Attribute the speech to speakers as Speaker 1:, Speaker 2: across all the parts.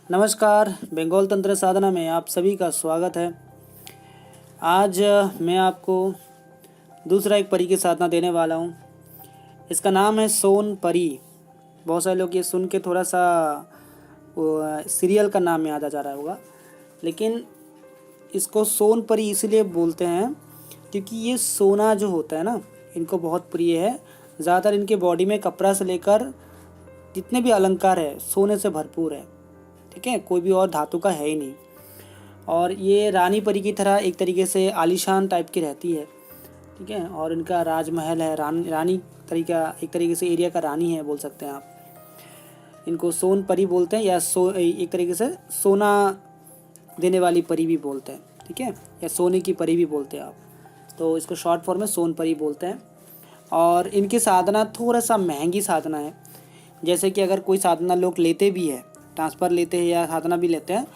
Speaker 1: नमस्कार, बंगाल तंत्र साधना में आप सभी का स्वागत है। आज मैं आपको दूसरा एक परी की साधना देने वाला हूँ। इसका नाम है सोन परी। बहुत सारे लोग ये सुन के थोड़ा सा सीरियल का नाम याद आ जा रहा होगा, लेकिन इसको सोन परी इसलिए बोलते हैं क्योंकि ये सोना जो होता है ना, इनको बहुत प्रिय है। ज़्यादातर इनके बॉडी में कपड़ा से लेकर जितने भी अलंकार है सोने से भरपूर है। ठीक है, कोई भी और धातु का है ही नहीं। और ये रानी परी की तरह एक तरीके से आलीशान टाइप की रहती है। ठीक है, और इनका राजमहल है। रानी तरीका एक तरीके से एरिया का रानी है, बोल सकते हैं आप। इनको सोन परी बोलते हैं या एक तरीके से सोना देने वाली परी भी बोलते हैं। ठीक है, या सोने की परी भी बोलते हैं आप, तो इसको शॉर्ट फॉर्म में सोन परी बोलते हैं। और इनकी साधना थोड़ा सा महंगी साधना है। जैसे कि अगर कोई साधना लोग लेते भी है, ट्रांसफ़र लेते हैं या साधना भी लेते हैं,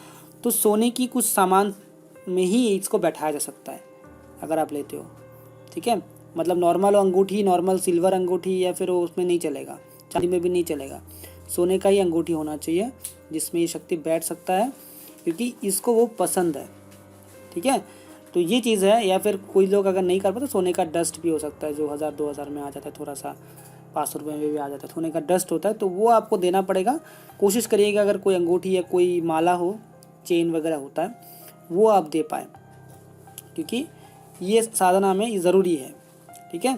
Speaker 1: तो सोने की कुछ सामान में ही इसको बैठाया जा सकता है अगर आप लेते हो। ठीक है, मतलब नॉर्मल अंगूठी, नॉर्मल सिल्वर अंगूठी या फिर उसमें नहीं चलेगा, चांदी में भी नहीं चलेगा। सोने का ही अंगूठी होना चाहिए जिसमें ये शक्ति बैठ सकता है, क्योंकि इसको वो पसंद है। ठीक है, तो ये चीज़ है। या फिर कोई लोग अगर नहीं कर पाते, तो सोने का डस्ट भी हो सकता है, जो 1000-2000 में आ जाता है, थोड़ा सा 500 रुपये में भी आ जाता है। सोने का डस्ट होता है, तो वो आपको देना पड़ेगा। कोशिश करिएगा अगर कोई अंगूठी या कोई माला हो, चेन वगैरह होता है, वो आप दे पाएँ, क्योंकि ये साधना में ये ज़रूरी है। ठीक है,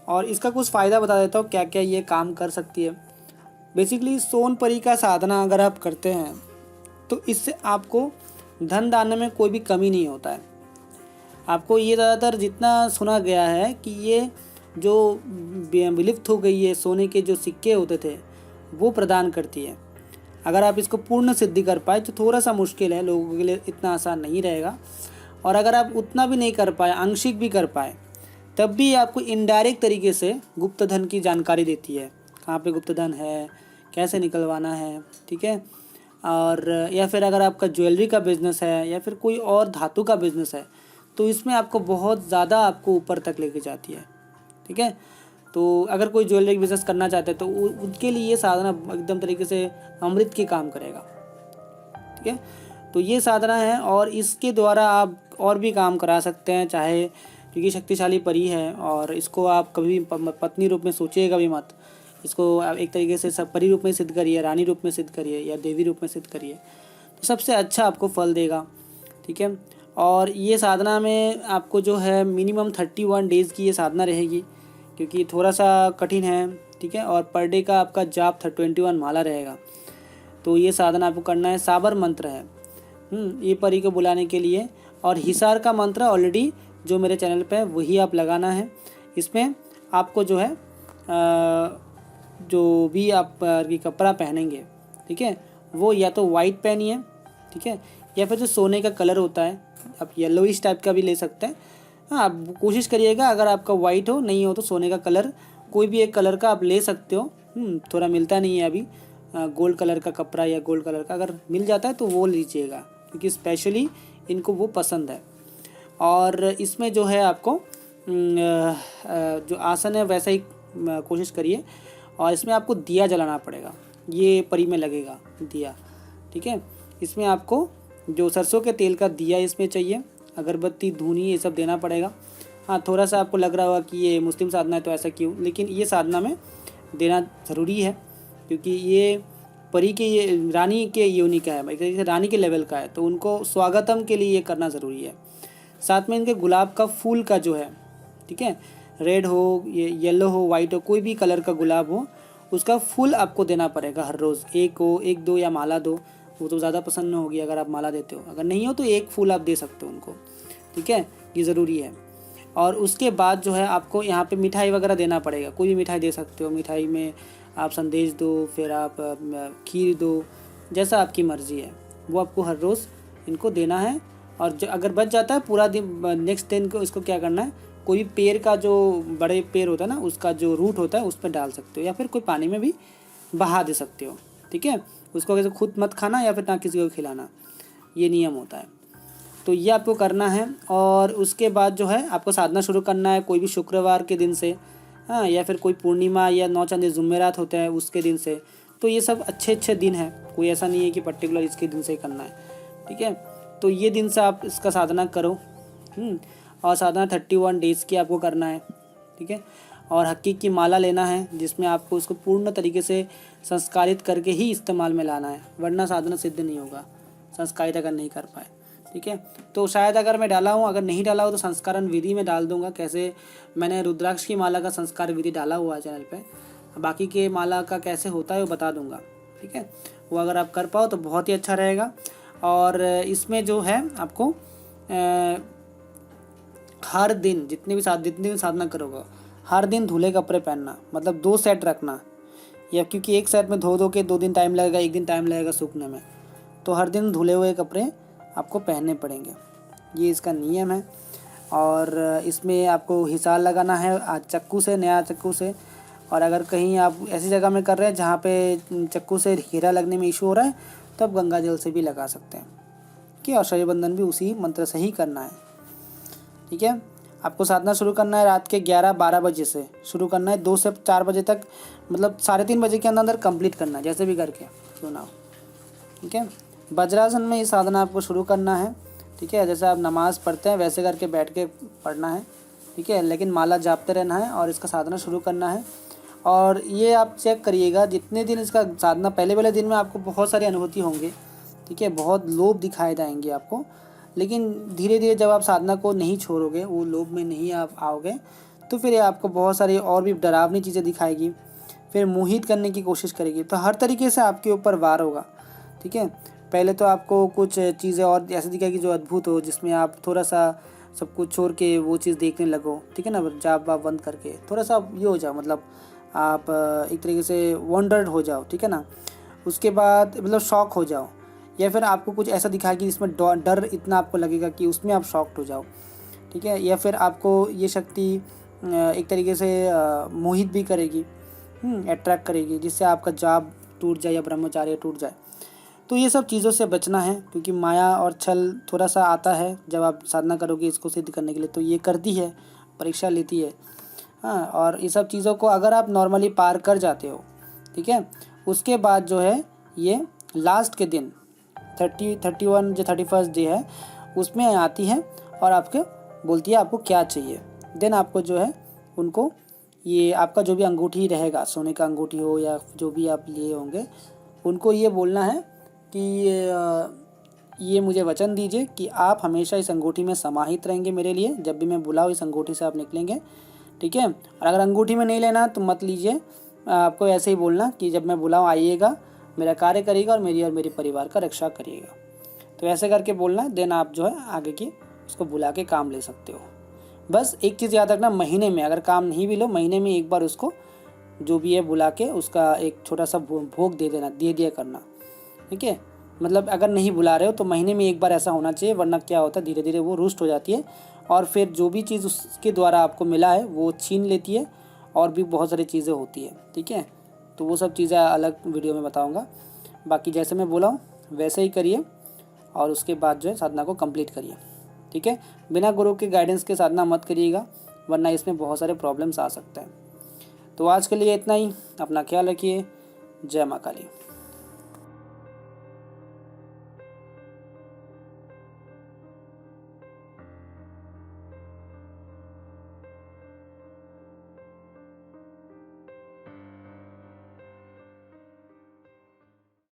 Speaker 1: और इसका कुछ फ़ायदा बता देता हूँ क्या क्या ये काम कर सकती है। बेसिकली सोन परी का साधना अगर आप करते हैं तो इससे आपको धन दान में कोई भी कमी नहीं होता है। आपको ये ज़्यादातर जितना सुना गया है कि ये जो विलुप्त हो गई है सोने के जो सिक्के होते थे, वो प्रदान करती है। अगर आप इसको पूर्ण सिद्धि कर पाए तो थोड़ा सा मुश्किल है, लोगों के लिए इतना आसान नहीं रहेगा। और अगर आप उतना भी नहीं कर पाए, आंशिक भी कर पाए, तब भी आपको इनडायरेक्ट तरीके से गुप्त धन की जानकारी देती है। कहाँ पे गुप्त धन है, कैसे निकलवाना है। ठीक है, और या फिर अगर आपका ज्वेलरी का बिज़नेस है या फिर कोई और धातु का बिज़नेस है, तो इसमें आपको बहुत ज़्यादा आपको ऊपर तक लेके जाती है। ठीक है, तो अगर कोई ज्वेलरी बिज़नेस करना चाहते हैं तो उनके लिए ये साधना एकदम तरीके से अमृत के काम करेगा। ठीक है, तो ये साधना है और इसके द्वारा आप और भी काम करा सकते हैं, चाहे, क्योंकि शक्तिशाली परी है। और इसको आप कभी पत्नी रूप में सोचिएगा भी मत। इसको आप एक तरीके से सब परी रूप में सिद्ध करिए, रानी रूप में सिद्ध करिए या देवी रूप में सिद्ध करिए, तो सबसे अच्छा आपको फल देगा। ठीक है, और ये साधना में आपको जो है मिनिमम 31 डेज़ की ये साधना रहेगी, क्योंकि थोड़ा सा कठिन है। ठीक है, और पर डे का आपका जाप 21 माला रहेगा। तो ये साधना आपको करना है। साबर मंत्र है ये परी को बुलाने के लिए। और हिसार का मंत्र ऑलरेडी जो मेरे चैनल पे है वही आप लगाना है। इसमें आपको जो है जो भी आप ये कपड़ा पहनेंगे, ठीक है, वो या तो वाइट पहनिए, ठीक है, या फिर जो सोने का कलर होता है, आप येलोइश टाइप का भी ले सकते हैं। हाँ, आप कोशिश करिएगा अगर आपका वाइट हो, नहीं हो तो सोने का कलर कोई भी एक कलर का आप ले सकते हो। थोड़ा मिलता नहीं है अभी, गोल्ड कलर का कपड़ा या गोल्ड कलर का अगर मिल जाता है तो वो लीजिएगा, क्योंकि स्पेशली इनको वो पसंद है। और इसमें जो है आपको जो आसन है वैसा ही कोशिश करिए। और इसमें आपको दिया जलाना पड़ेगा, ये परी में लगेगा दिया। ठीक है, इसमें आपको जो सरसों के तेल का दिया इसमें चाहिए, अगरबत्ती, धूनी, ये सब देना पड़ेगा। हाँ, थोड़ा सा आपको लग रहा होगा कि ये मुस्लिम साधना है तो ऐसा क्यों, लेकिन ये साधना में देना ज़रूरी है, क्योंकि ये परी के, ये रानी के योनि का है, एक तरीके से रानी के लेवल का है, तो उनको स्वागतम के लिए ये करना ज़रूरी है। साथ में इनके गुलाब का फूल का जो है, ठीक है, रेड हो, ये येलो हो, वाइट हो, कोई भी कलर का गुलाब हो, उसका फूल आपको देना पड़ेगा हर रोज़। एक हो, एक दो, या माला दो, वो तो ज़्यादा प्रसन्न होगी अगर आप माला देते हो। अगर नहीं हो तो एक फूल आप दे सकते हो उनको। ठीक है, ये ज़रूरी है। और उसके बाद जो है आपको यहाँ पे मिठाई वगैरह देना पड़ेगा। कोई भी मिठाई दे सकते हो। मिठाई में आप संदेश दो, फिर आप खीर दो, जैसा आपकी मर्ज़ी है, वो आपको हर रोज़ इनको देना है। और जो अगर बच जाता है पूरा दिन, नेक्स्ट दिन को इसको क्या करना है, कोई भी पेड़ का जो बड़े पेड़ होता है ना, उसका जो रूट होता है उस पर डाल सकते हो, या फिर कोई पानी में भी बहा दे सकते हो। ठीक है, उसको वैसे खुद मत खाना या फिर ना किसी को खिलाना, ये नियम होता है। तो ये आपको करना है। और उसके बाद जो है आपको साधना शुरू करना है कोई भी शुक्रवार के दिन से, हाँ, या फिर कोई पूर्णिमा या 9 चांद जुमेरात होते हैं उसके दिन से। तो ये सब अच्छे अच्छे दिन हैं, कोई ऐसा नहीं है कि पर्टिकुलर इसके दिन से ही करना है, ठीक है। तो ये दिन से आप इसका साधना करो। और साधना 31 डेज़ की आपको करना है, ठीक है। और हकीक की माला लेना है, जिसमें आपको उसको पूर्ण तरीके से संस्कारित करके ही इस्तेमाल में लाना है, वरना साधना सिद्ध नहीं होगा, संस्कारित अगर नहीं कर पाए, ठीक है। तो शायद अगर मैं डाला हूँ, अगर नहीं डाला हो तो संस्करण विधि में डाल दूंगा। कैसे मैंने रुद्राक्ष की माला का संस्कार विधि डाला हुआ है चैनल पे, बाकी के माला का कैसे होता है वो बता दूंगा, ठीक है। वो अगर आप कर पाओ तो बहुत ही अच्छा रहेगा। और इसमें जो है आपको हर दिन जितनी भी साधना करोगे, हर दिन धुले कपड़े पहनना, मतलब 2 सेट रखना, या क्योंकि एक सेट में धो के 2 दिन टाइम लगेगा, 1 दिन टाइम लगेगा सूखने में, तो हर दिन धुले हुए कपड़े आपको पहनने पड़ेंगे, ये इसका नियम है। और इसमें आपको हिसार लगाना है चक्कू से, नया चक्कू से। और अगर कहीं आप ऐसी जगह में कर रहे हैं जहाँ पे चक्कू से हीरा लगने में इशू हो रहा है, तो आप गंगा जल से भी लगा सकते हैं, ठीक है। और शरीर बंधन भी उसी मंत्र से ही करना है, ठीक है। आपको साधना शुरू करना है रात के 11-12 बजे से शुरू करना है, 2 से 4 बजे तक, मतलब 3:30 बजे के अंदर कंप्लीट करना है, जैसे भी करके क्यों ना हो, ठीक है। वज्रासन में ये साधना आपको शुरू करना है, ठीक है। जैसे आप नमाज़ पढ़ते हैं वैसे करके बैठ के पढ़ना है, ठीक है। लेकिन माला जापते रहना है और इसका साधना शुरू करना है। और ये आप चेक करिएगा, जितने दिन इसका साधना, पहले दिन में आपको बहुत सारी अनुभूति होंगे, ठीक है, बहुत लोभ दिखाए जाएंगे आपको। लेकिन धीरे धीरे जब आप साधना को नहीं छोड़ोगे, वो लोभ में नहीं आप आओगे, तो फिर ये आपको बहुत सारी और भी डरावनी चीज़ें दिखाएगी, फिर मोहित करने की कोशिश करेगी। तो हर तरीके से आपके ऊपर वार होगा, ठीक है। पहले तो आपको कुछ चीज़ें और ऐसी दिखाएगी जो अद्भुत हो, जिसमें आप थोड़ा सा सब कुछ छोड़ के वो चीज़ देखने लगो, ठीक है ना। जाप वाप बंद करके थोड़ा सा ये हो जाओ, मतलब आप एक तरीके से वंडर्ड हो जाओ, ठीक है ना। उसके बाद मतलब शॉक हो जाओ, या फिर आपको कुछ ऐसा दिखाएगी जिसमें डर इतना आपको लगेगा कि उसमें आप शॉक्ड हो जाओ, ठीक है। या फिर आपको ये शक्ति एक तरीके से मोहित भी करेगी, अट्रैक्ट करेगी, जिससे आपका जाप टूट जाए या ब्रह्मचार्य टूट जाए। तो ये सब चीज़ों से बचना है, क्योंकि माया और छल थोड़ा सा आता है जब आप साधना करोगे इसको सिद्ध करने के लिए, तो ये करती है, परीक्षा लेती है, हाँ। और ये सब चीज़ों को अगर आप नॉर्मली पार कर जाते हो, ठीक है, उसके बाद जो है ये लास्ट के दिन 31 जो 31 डे है उसमें आती है और आपके बोलती है आपको क्या चाहिए। देन आपको जो है उनको, ये आपका जो भी अंगूठी रहेगा, सोने का अंगूठी हो या जो भी आप लिए होंगे, उनको ये बोलना है कि ये मुझे वचन दीजिए कि आप हमेशा इस अंगूठी में समाहित रहेंगे मेरे लिए, जब भी मैं बुलाऊँ इस अंगूठी से आप निकलेंगे, ठीक है। और अगर अंगूठी में नहीं लेना तो मत लीजिए, आपको ऐसे ही बोलना कि जब मैं बुलाऊँ आइएगा, मेरा कार्य करिएगा और मेरे परिवार का रक्षा करिएगा। तो ऐसे करके बोलना, देन आप जो है आगे की उसको बुला के काम ले सकते हो। बस एक चीज़ याद रखना, महीने में अगर काम नहीं भी लो, महीने में एक बार उसको जो भी है बुला के उसका एक छोटा सा भोग दे दिया करना, ठीक है। मतलब अगर नहीं बुला रहे हो तो महीने में एक बार ऐसा होना चाहिए, वरना क्या होता है धीरे धीरे वो रुष्ट हो जाती है और फिर जो भी चीज़ उसके द्वारा आपको मिला है वो छीन लेती है, और भी बहुत सारी चीज़ें होती है, ठीक है। तो वो सब चीज़ें अलग वीडियो में बताऊंगा। बाकी जैसे मैं बोला हूँ वैसे ही करिए और उसके बाद जो है साधना को कंप्लीट करिए, ठीक है। बिना गुरु के गाइडेंस के साधना मत करिएगा, वरना इसमें बहुत सारे प्रॉब्लम्स आ सकते हैं। तो आज के लिए इतना ही, अपना ख्याल रखिए। जय माँ काली।